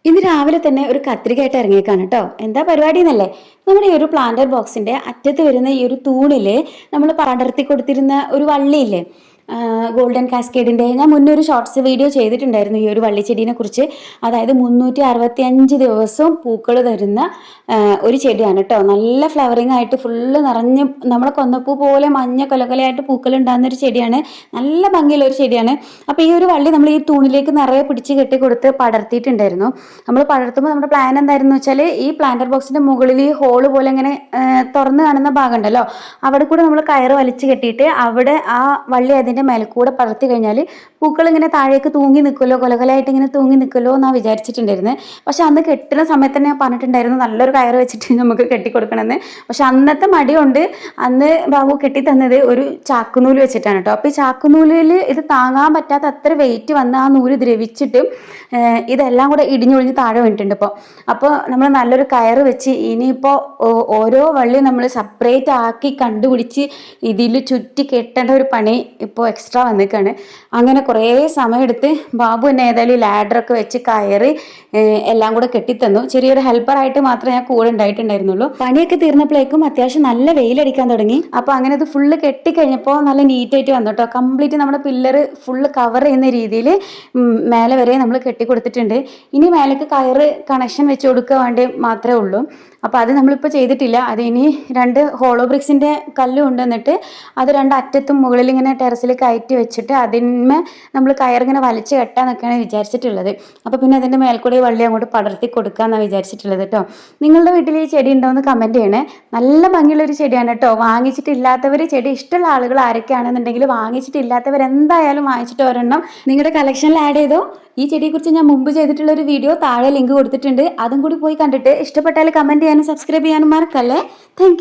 ഇന്ന് രാവിലെ തന്നെ ഒരു കത്രികയായിട്ട് ഇറങ്ങിയേക്കാണ് കേട്ടോ. എന്താ പരിപാടി എന്നല്ലേ, നമ്മുടെ ഈ ഒരു പ്ലാന്റർ ബോക്സിന്റെ അറ്റത്ത് വരുന്ന ഈ ഒരു തൂണില് നമ്മൾ പടർത്തി കൊടുത്തിരുന്ന ഒരു വള്ളിയില്ലേ, ഗോൾഡൻ കാസ്കേഡിന്റെ, ഞാൻ മുന്നേ ഒരു ഷോർട്സ് വീഡിയോ ചെയ്തിട്ടുണ്ടായിരുന്നു ഈ ഒരു വള്ളിച്ചെടീനെ കുറിച്ച്. അതായത് 365 ദിവസവും പൂക്കൾ തരുന്ന ഒരു ചെടിയാണ് കേട്ടോ. നല്ല ഫ്ലവറിങ് ആയിട്ട് ഫുള്ള് നിറഞ്ഞ് നമ്മളെ കൊന്നപ്പൂ പോലെ മഞ്ഞ കൊലകൊലയായിട്ട് പൂക്കൾ ഉണ്ടാകുന്ന ഒരു ചെടിയാണ്. നല്ല ഭംഗിയുള്ള ഒരു ചെടിയാണ്. അപ്പോൾ ഈ ഒരു വള്ളി നമ്മൾ ഈ തൂണിലേക്ക് നിറയെ പിടിച്ച് കെട്ടി കൊടുത്ത് പടർത്തിയിട്ടുണ്ടായിരുന്നു. നമ്മൾ പടർത്തുമ്പോൾ നമ്മുടെ പ്ലാൻ എന്തായിരുന്നു വെച്ചാൽ, ഈ പ്ലാന്റർ ബോക്സിന്റെ മുകളിൽ ഈ ഹോള് പോലെ ഇങ്ങനെ തുറന്ന് കാണുന്ന ഭാഗം ഉണ്ടല്ലോ, അവിടെ കൂടെ നമ്മൾ കയറ് വലിച്ചു കെട്ടിയിട്ട് അവിടെ ആ വള്ളി അതിൻ്റെ മേലെ കൂടെ പടർത്തി കഴിഞ്ഞാൽ പൂക്കൾ ഇങ്ങനെ താഴേക്ക് തൂങ്ങി നിൽക്കുമല്ലോ, കൊലകൊലയായിട്ട് ഇങ്ങനെ തൂങ്ങി നിൽക്കുമല്ലോ എന്നാണ് വിചാരിച്ചിട്ടുണ്ടായിരുന്നത്. പക്ഷെ അന്ന് കെട്ടുന്ന സമയത്ത് തന്നെ ഞാൻ പറഞ്ഞിട്ടുണ്ടായിരുന്നു നല്ലൊരു കയറ് വെച്ചിട്ട് നമുക്ക് കെട്ടിക്കൊടുക്കണമെന്ന്. പക്ഷെ അന്നത്തെ മടി കൊണ്ട് അന്ന് ബാബു കെട്ടി തന്നത് ഒരു ചാക്കുനൂല് വെച്ചിട്ടാണ് കേട്ടോ. അപ്പോൾ ഈ ചാക്കുനൂലിൽ ഇത് താങ്ങാൻ പറ്റാത്ത അത്ര വെയിറ്റ് വന്ന് ആ നൂല് ദ്രവിച്ചിട്ട് ഇതെല്ലാം കൂടെ ഇടിഞ്ഞൊഴിഞ്ഞ് താഴെ വീണിട്ടുണ്ട് അപ്പോൾ നമ്മൾ നല്ലൊരു കയറ് വെച്ച് ഇനിയിപ്പോൾ ഓരോ വള്ളി നമ്മൾ സെപ്പറേറ്റ് ആക്കി കണ്ടുപിടിച്ച് ഇതിൽ ചുറ്റി കെട്ടേണ്ട ഒരു പണി ഇപ്പോൾ എക്സ്ട്രാ വന്നിക്കാണ്. അങ്ങനെ കുറേ സമയമെടുത്ത് ബാബു എന്നെ ഏതായാലും ലാഡറൊക്കെ വെച്ച് കയറി എല്ലാം കൂടെ കെട്ടിത്തന്നു. ചെറിയൊരു ഹെൽപ്പറായിട്ട് മാത്രമേ ഞാൻ കൂടെ ഉണ്ടായിട്ടുണ്ടായിരുന്നുള്ളൂ. പണിയൊക്കെ തീർന്നപ്പോഴേക്കും അത്യാവശ്യം നല്ല വെയിലടിക്കാൻ തുടങ്ങി. അപ്പോൾ അങ്ങനെ ഇത് ഫുള്ള് കെട്ടിക്കഴിഞ്ഞപ്പോൾ നല്ല നീറ്റായിട്ട് വന്നു കേട്ടോ. കംപ്ലീറ്റ് നമ്മുടെ പില്ലർ ഫുള്ള് കവർ ചെയ്യുന്ന രീതിയിൽ മേലെ വരെ നമ്മൾ കെട്ടിക്കൊടുത്തിട്ടുണ്ട്. ഇനി മേലേക്ക് കയറ് കണക്ഷൻ വെച്ച് കൊടുക്കുക വേണ്ടി മാത്രമേ ഉള്ളൂ. അപ്പോൾ അത് നമ്മളിപ്പോൾ ചെയ്തിട്ടില്ല. അത് ഇനി 2 ഹോളോ ബ്രിക്സിൻ്റെ കല്ല് കൊണ്ടുവന്നിട്ട് അത് 2 അറ്റത്തും മുകളിൽ ഇങ്ങനെ ടെറസിൽ കയറ്റി വെച്ചിട്ട് അതിന്മേ നമ്മൾ കയറിങ്ങനെ വലിച്ച് കെട്ടാന്നൊക്കെയാണ് വിചാരിച്ചിട്ടുള്ളത്. അപ്പോൾ പിന്നെ അതിൻ്റെ മേൽക്കൂടെ വള്ളി അങ്ങോട്ട് പടർത്തി കൊടുക്കാമെന്നാണ് വിചാരിച്ചിട്ടുള്ളത് കേട്ടോ. നിങ്ങളുടെ വീട്ടിൽ ഈ ചെടി ഉണ്ടോ എന്ന് കമൻറ്റ് ചെയ്യണേ. നല്ല ഭംഗിയുള്ളൊരു ചെടിയാണ് കേട്ടോ. വാങ്ങിച്ചിട്ടില്ലാത്തവർ, ചെടി ഇഷ്ടമുള്ള ആളുകൾ ആരൊക്കെയാണെന്നുണ്ടെങ്കിൽ വാങ്ങിച്ചിട്ടില്ലാത്തവർ എന്തായാലും വാങ്ങിച്ചിട്ട് ഒരെണ്ണം നിങ്ങളുടെ കളക്ഷനിൽ ആഡ് ചെയ്തോ. ഈ ചെടിയെക്കുറിച്ച് ഞാൻ മുമ്പ് ചെയ്തിട്ടുള്ള ഒരു വീഡിയോ താഴെ ലിങ്ക് കൊടുത്തിട്ടുണ്ട്. അതും കൂടി പോയി കണ്ടിട്ട് ഇഷ്ടപ്പെട്ടാൽ കമൻറ്റ് ചെയ്യാനും സബ്സ്ക്രൈബ് ചെയ്യാനും മറക്കല്ലേ. താങ്ക്